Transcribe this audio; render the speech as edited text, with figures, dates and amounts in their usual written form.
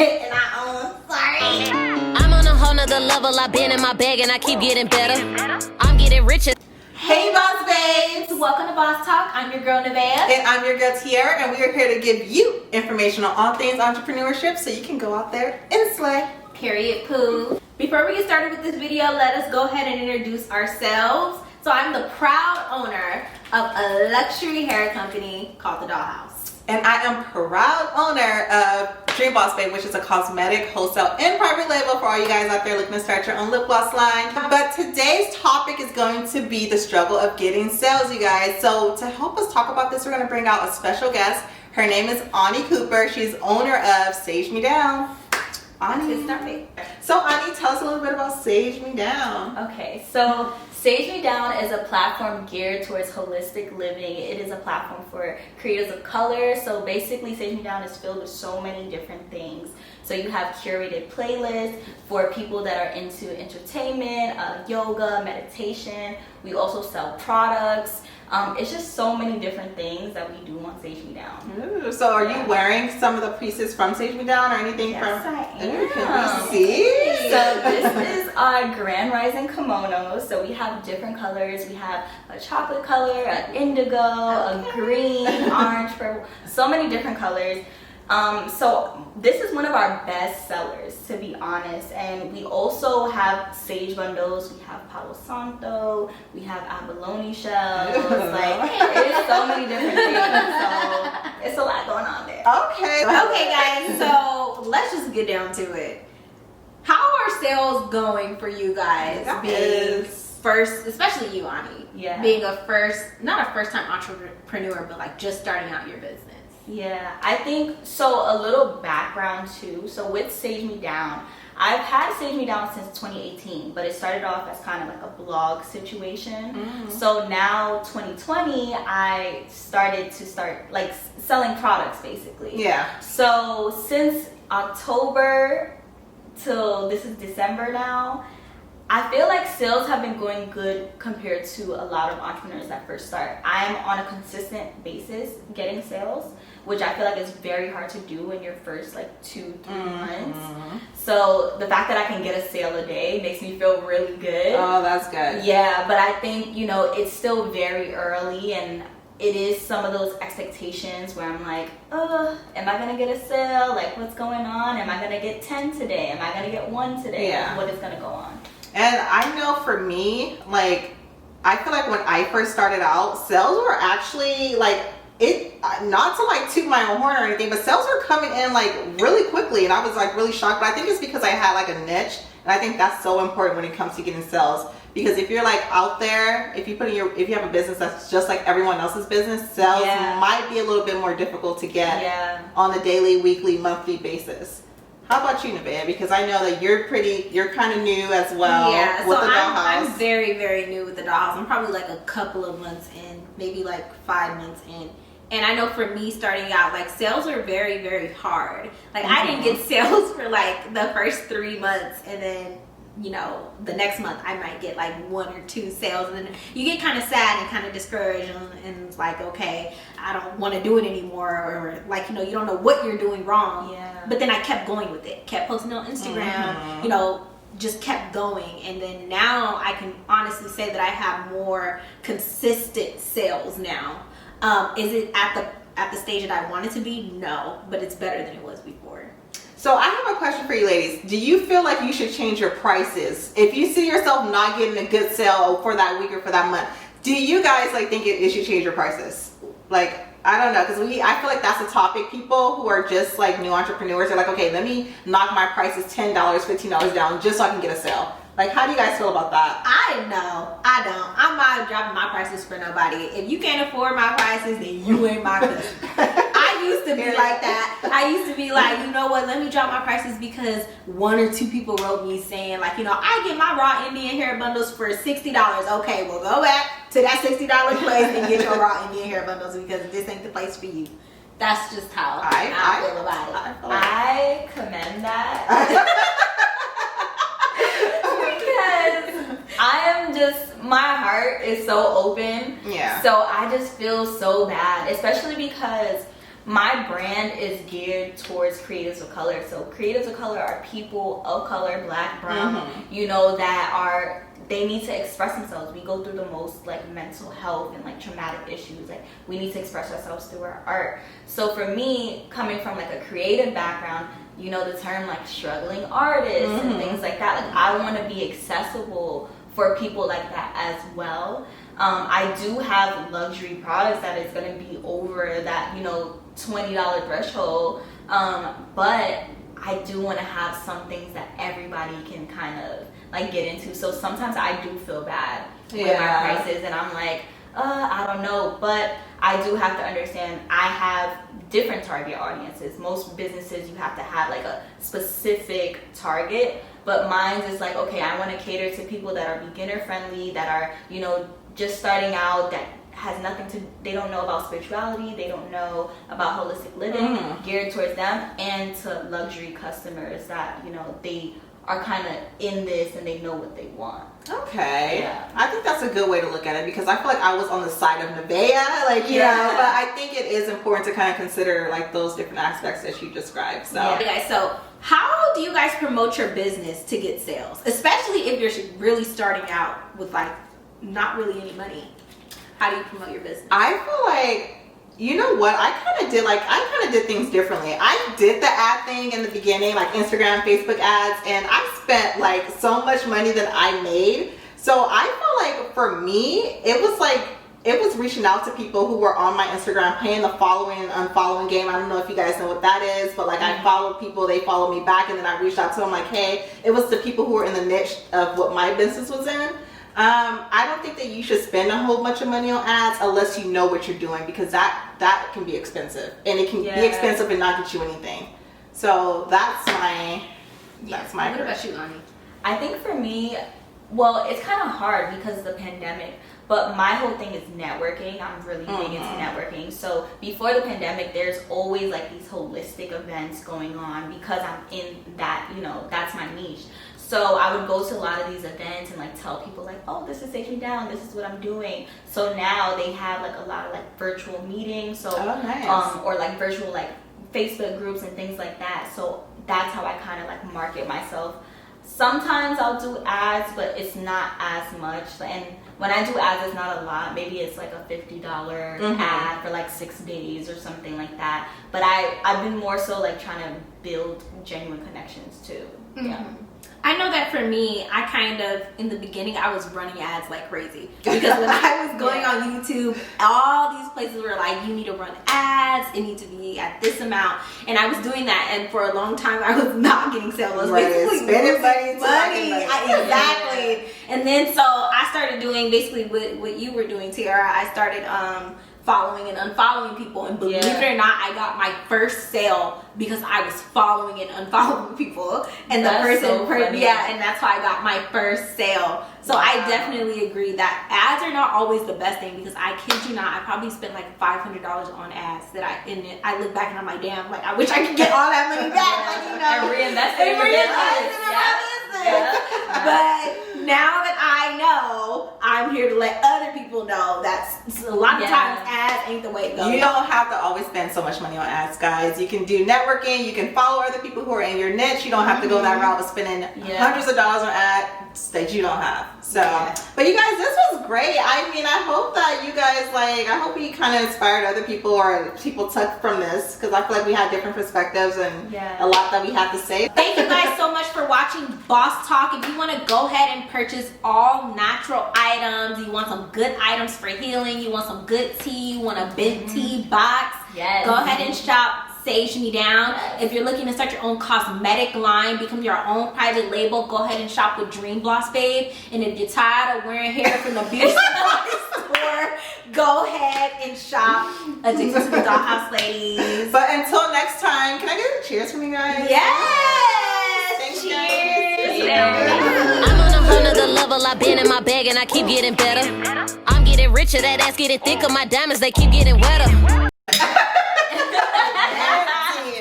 and I own. Sorry. I'm on a whole nother level. I've been in my bag and I keep getting better. I'm getting richer. Hey Boss Babes! Welcome to Boss Talk. I'm your girl Nevaeh. And I'm your girl Teara, and we are here to give you information on all things entrepreneurship so you can go out there and slay. Period poo. Before we get started with this video, let us go ahead and introduce ourselves. So I'm the proud owner of a luxury hair company called The Dollhouse. And I am proud owner of Dream Boss Babe, which is a cosmetic, wholesale, and private label for all you guys out there looking to start your own lip gloss line. But today's topic is going to be the struggle of getting sales, you guys. So to help us talk about this, we're going to bring out a special guest. Her name is Anii Cooper. She's owner of Sage Me Down. Anii. So Anii, tell us a little bit about Sage Me Down. Okay, so Sage Me Down is a platform geared towards holistic living. It is a platform for creators of color. So basically, Sage Me Down is filled with so many different things. So you have curated playlists for people that are into entertainment, yoga, meditation. We also sell products. It's just so many different things that we do on Sage Me Down. Ooh, so are you wearing some of the pieces from Sage Me Down or anything Yes, from? I am. Ooh, can we see? So this is our Grand Rising kimono. So we have different colors. We have a chocolate color, an indigo, a green, orange, purple, so many different colors. So this is one of our best sellers, to be honest. And we also have sage bundles. We have Palo Santo. We have abalone shells. Like, it's so many different things. So it's a lot going on there. Okay. Okay guys, so let's just get down to it. How are sales going for you guys? Being first, especially you, Anii. Yeah. Being not a first-time entrepreneur, but like just starting out your business. Yeah, I think so. A little background too. So with Sage Me Down, I've had Sage Me Down since 2018, but it started off as kind of like a blog situation. Mm-hmm. So now 2020, I started like selling products basically. Yeah. So since October till this is December now, I feel like sales have been going good compared to a lot of entrepreneurs that first start. I'm on a consistent basis getting sales, which I feel like is very hard to do in your first like 2-3 months. So the fact that I can get a sale a day makes me feel really good. Oh, that's good. Yeah, but I think, you know, it's still very early, and it is some of those expectations where I'm like, oh, am I gonna get a sale? Like, what's going on? Am I gonna get 10 today? Am I gonna get 1 today? Yeah. What is gonna go on? And I know for me, like, I feel like when I first started out, sales were actually like, not to like toot my own horn or anything, but sales were coming in like really quickly, and I was like really shocked. But I think it's because I had like a niche, and I think that's so important when it comes to getting sales. Because if you're like out there, if you have a business that's just like everyone else's business, sales might be a little bit more difficult to get on a daily, weekly, monthly basis. How about you, Nevaeh? Because I know that you're kind of new as well. Yeah, with so the I'm Dollhouse. very, very new with the Dollhouse. I'm probably like a couple of months in, maybe like 5 months in. And I know for me starting out, like sales are very, very hard. Like I didn't get sales for like the first 3 months, and then, you know, the next month I might get like 1 or 2 sales, and then you get kind of sad and kind of discouraged, and it's like, okay, I don't want to do it anymore, or like, you know, you don't know what you're doing wrong. Yeah. But then I kept going with it, kept posting on Instagram, you know, just kept going. And then now I can honestly say that I have more consistent sales now. Is it at the stage that I want it to be? No, but it's better than it was before. So I have a question for you ladies. Do you feel like you should change your prices? If you see yourself not getting a good sale for that week or for that month, do you guys like think it should change your prices? Like, I don't know, because I feel like that's a topic. People who are just like new entrepreneurs are like, okay, let me knock my prices $10, $15 down just so I can get a sale. Like, how do you guys feel about that? I know. I don't. I'm not dropping my prices for nobody. If you can't afford my prices, then you ain't my customer. I used to be like that. I used to be like, you know what, let me drop my prices because 1 or 2 people wrote me saying like, you know, I get my raw Indian hair bundles for $60. Okay, well go back to that $60 place and get your raw Indian hair bundles because this ain't the place for you. That's just how I feel about it. I commend that. Because I am just, my heart is so open. Yeah. So I just feel so bad, especially because my brand is geared towards creatives of color. So creatives of color are people of color, black, brown, you know, they need to express themselves. We go through the most like mental health and like traumatic issues. Like we need to express ourselves through our art. So for me, coming from like a creative background, you know, the term like struggling artists and things like that, like I want to be accessible for people like that as well. I do have luxury products that is going to be over that, you know, $20 threshold, but I do want to have some things that everybody can kind of like get into. So sometimes I do feel bad with my prices, and I'm like, I don't know, but I do have to understand I have different target audiences. Most businesses, you have to have like a specific target, but mine is like, okay, I want to cater to people that are beginner friendly, that are, you know, just starting out, that has nothing to, they don't know about spirituality, they don't know about holistic living, geared towards them, and to luxury customers that, you know, they are kind of in this and they know what they want. Okay. Yeah. I think that's a good way to look at it, because I feel like I was on the side of Nevaeh, like, you know, but I think it is important to kind of consider like those different aspects that you described. So, Okay, guys, so how do you guys promote your business to get sales? Especially if you're really starting out with like not really any money. How do you promote your business? I feel like, you know what, I kind of did things differently. I did the ad thing in the beginning, like Instagram, Facebook ads, and I spent like so much money that I made. So I feel like for me, it was reaching out to people who were on my Instagram, playing the following and unfollowing game. I don't know if you guys know what that is, but like I followed people, they followed me back, and then I reached out to them like, hey, it was the people who were in the niche of what my business was in. I don't think that you should spend a whole bunch of money on ads unless you know what you're doing, because that can be expensive, and it can be expensive and not get you anything. So that's my What about you, Anii? I think for me, well, it's kind of hard because of the pandemic, but my whole thing is networking. I'm really big into networking. So before the pandemic, there's always like these holistic events going on because I'm in that, you know, that's my niche. So I would go to a lot of these events and like tell people like, oh, this is Take Me Down, this is what I'm doing. So now they have like a lot of like virtual meetings, so nice. Or like virtual like Facebook groups and things like that. So that's how I kind of like market myself. Sometimes I'll do ads, but it's not as much. And when I do ads, it's not a lot. Maybe it's like a $50 ad for like 6 days or something like that. But I've been more so like trying to build genuine connections too. Yeah. I know that for me, I kind of, in the beginning, I was running ads like crazy. Because when I was going on YouTube, all these places were like, you need to run ads, it needs to be at this amount. And I was doing that, and for a long time, I was not getting sales. I was basically spending money. Exactly. And then, so I started doing basically what you were doing, Teara. I started following and unfollowing people, and believe it or not, I got my first sale because I was following and unfollowing people, and that's the person, and that's why I got my first sale. So I definitely agree that ads are not always the best thing, because I kid you not, I probably spent like $500 on ads that I look back and I'm like, damn, like I wish I could get all that money back, like, you know, and reinvest in your business. But now that I know, I'm here to let other people know that a lot of times ads ain't the way to go. You don't have to always spend so much money on ads, guys. You can do networking, you can follow other people who are in your niche. You don't have to go that route of spending hundreds of dollars on ads that you don't have. So, but you guys, this was great. I mean, I hope that you guys I hope we kind of inspired other people, or people took from this, because I feel like we had different perspectives and a lot that we had to say. Thank you guys so much for watching Boss Talk. If you want to go ahead and purchase all natural items, you want some good items for healing, you want some good tea, you want a big tea box, go ahead and shop Sage Me Down. If you're looking to start your own cosmetic line, become your own private label, go ahead and shop with Bloss, babe. And if you're tired of wearing hair from the beauty supply store, go ahead and shop Addicted to the Dollhouse, ladies. But until next time, can I get a cheers from you guys? Yes! Thanks, Cheers! I'm on a whole nother level. I've been in my bag and I keep getting better. I'm getting richer, that ass getting thicker. My diamonds, they keep getting wetter.